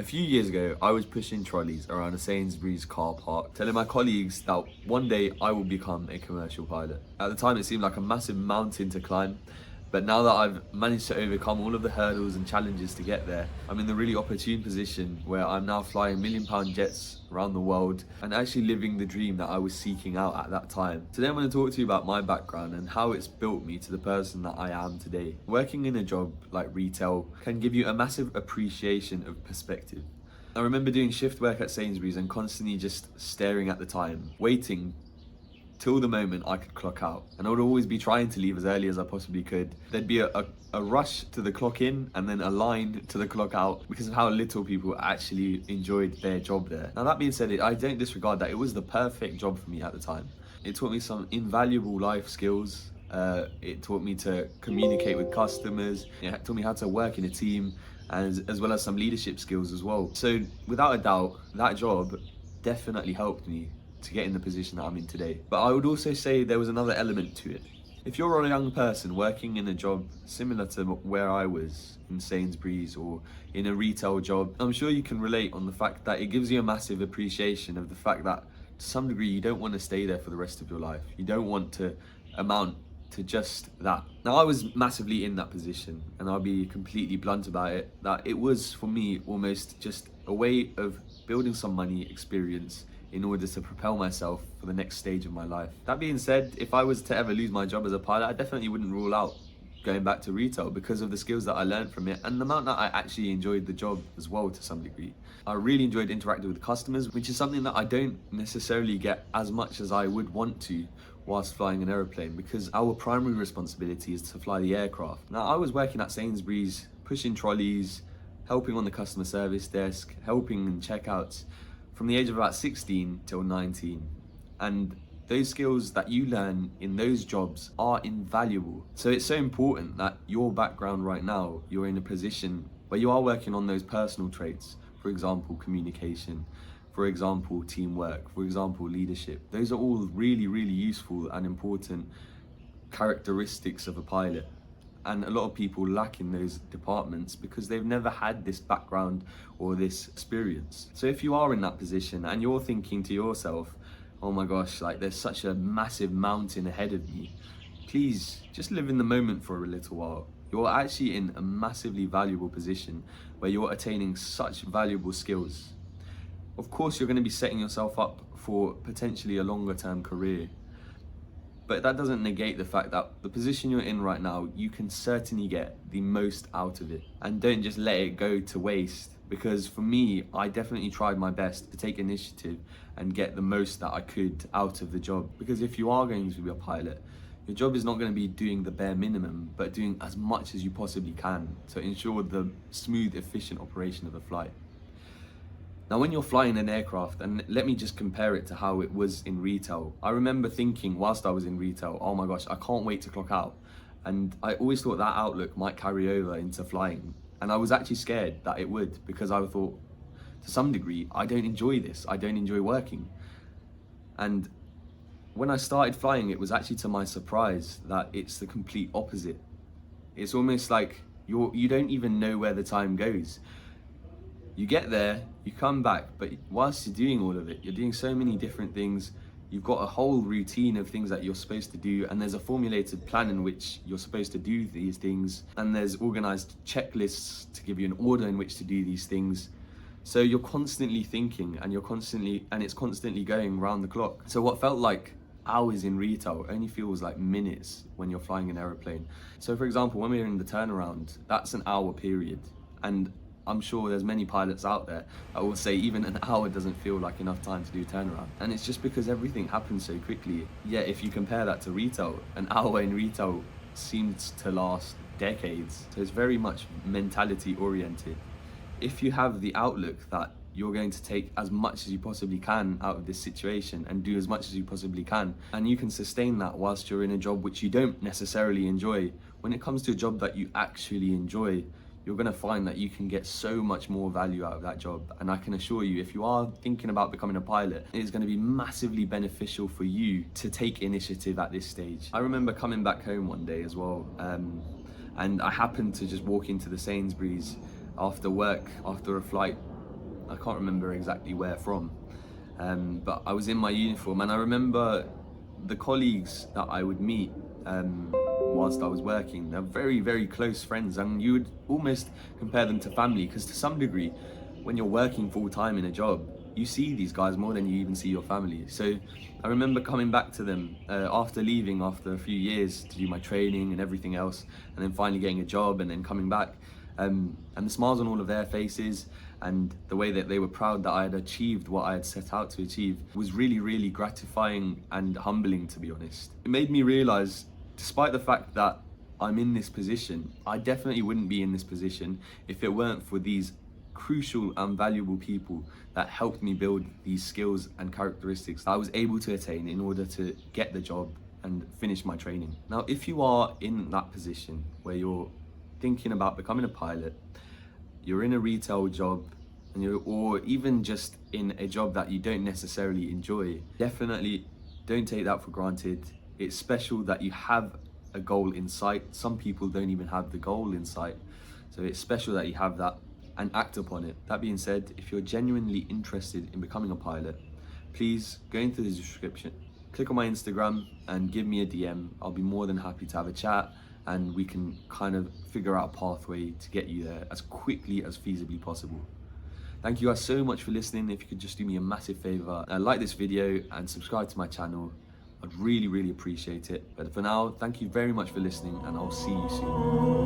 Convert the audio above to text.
few years ago, I was pushing trolleys around a Sainsbury's car park, telling my colleagues that one day I will become a commercial pilot. At the time, it seemed like a massive mountain to climb, but now that I've managed to overcome all of the hurdles and challenges to get there, I'm in the really opportune position where I'm now flying £1 million jets around the world and actually living the dream that I was seeking out at that time. Today I'm going to talk to you about my background and how it's built me to the person that I am today. Working in a job like retail can give you a massive appreciation of perspective. I remember doing shift work at Sainsbury's and constantly just staring at the time, waiting till the moment I could clock out. And I would always be trying to leave as early as I possibly could. There'd be a rush to the clock in and then a line to the clock out because of how little people actually enjoyed their job there. Now that being said, I don't disregard that. It was the perfect job for me at the time. It taught me some invaluable life skills. It taught me to communicate with customers. It taught me how to work in a team, as well as some leadership skills as well. So without a doubt, that job definitely helped me to get in the position that I'm in today. But I would also say there was another element to it. If you're a young person working in a job similar to where I was in Sainsbury's or in a retail job, I'm sure you can relate on the fact that it gives you a massive appreciation of the fact that to some degree you don't want to stay there for the rest of your life. You don't want to amount to just that. Now I was massively in that position, and I'll be completely blunt about it, that it was for me almost just a way of building some money, experience, in order to propel myself for the next stage of my life. That being said, if I was to ever lose my job as a pilot, I definitely wouldn't rule out going back to retail because of the skills that I learned from it and the amount that I actually enjoyed the job as well to some degree. I really enjoyed interacting with customers, which is something that I don't necessarily get as much as I would want to whilst flying an aeroplane, because our primary responsibility is to fly the aircraft. Now I was working at Sainsbury's, pushing trolleys, helping on the customer service desk, helping in checkouts, from the age of about 16 till 19. And those skills that you learn in those jobs are invaluable. So it's so important that your background right now, you're in a position where you are working on those personal traits. For example, communication, for example, teamwork, for example, leadership. Those are all really, really useful and important characteristics of a pilot. And a lot of people lack in those departments because they've never had this background or this experience. So if you are in that position and you're thinking to yourself, oh my gosh, like there's such a massive mountain ahead of me, please just live in the moment for a little while. You're actually in a massively valuable position where you're attaining such valuable skills. Of course, you're going to be setting yourself up for potentially a longer term career. But that doesn't negate the fact that the position you're in right now, you can certainly get the most out of it. And don't just let it go to waste. Because for me, I definitely tried my best to take initiative and get the most that I could out of the job. Because if you are going to be a pilot, your job is not going to be doing the bare minimum, but doing as much as you possibly can to ensure the smooth, efficient operation of the flight. Now, when you're flying an aircraft, and let me just compare it to how it was in retail. I remember thinking whilst I was in retail, oh my gosh, I can't wait to clock out. And I always thought that outlook might carry over into flying. And I was actually scared that it would, because I thought, to some degree, I don't enjoy this. I don't enjoy working. And when I started flying, it was actually to my surprise that it's the complete opposite. It's almost like you don't even know where the time goes. You get there, you come back, but whilst you're doing all of it, you're doing so many different things. You've got a whole routine of things that you're supposed to do, and there's a formulated plan in which you're supposed to do these things, and there's organized checklists to give you an order in which to do these things. So you're constantly thinking, and it's constantly going round the clock. So what felt like hours in retail only feels like minutes when you're flying an aeroplane. So for example, when we're in the turnaround, that's an hour period, and I'm sure there's many pilots out there that will say even an hour doesn't feel like enough time to do turnaround. And it's just because everything happens so quickly. Yet if you compare that to retail, an hour in retail seems to last decades. So it's very much mentality oriented. If you have the outlook that you're going to take as much as you possibly can out of this situation and do as much as you possibly can, and you can sustain that whilst you're in a job which you don't necessarily enjoy, when it comes to a job that you actually enjoy, you're going to find that you can get so much more value out of that job. And I can assure you, if you are thinking about becoming a pilot, it is going to be massively beneficial for you to take initiative at this stage. I remember coming back home one day as well, and I happened to just walk into the Sainsbury's after work, after a flight, I can't remember exactly where from, but I was in my uniform, and I remember the colleagues that I would meet whilst I was working. They're very, very close friends, and you would almost compare them to family, because to some degree, when you're working full time in a job, you see these guys more than you even see your family. So I remember coming back to them after leaving after a few years to do my training and everything else, and then finally getting a job and then coming back. And the smiles on all of their faces and the way that they were proud that I had achieved what I had set out to achieve was really, really gratifying and humbling, to be honest. It made me realize, despite the fact that I'm in this position, I definitely wouldn't be in this position if it weren't for these crucial and valuable people that helped me build these skills and characteristics that I was able to attain in order to get the job and finish my training. Now, if you are in that position where you're thinking about becoming a pilot, you're in a retail job, or even just in a job that you don't necessarily enjoy, definitely don't take that for granted. It's special that you have a goal in sight. Some people don't even have the goal in sight, so it's special that you have that and act upon it. That being said, if you're genuinely interested in becoming a pilot, please go into the description, click on my Instagram and give me a DM. I'll be more than happy to have a chat, and we can kind of figure out a pathway to get you there as quickly as feasibly possible. Thank you guys so much for listening. If you could just do me a massive favor, like this video and subscribe to my channel, I'd really, really appreciate it. But for now, thank you very much for listening, and I'll see you soon.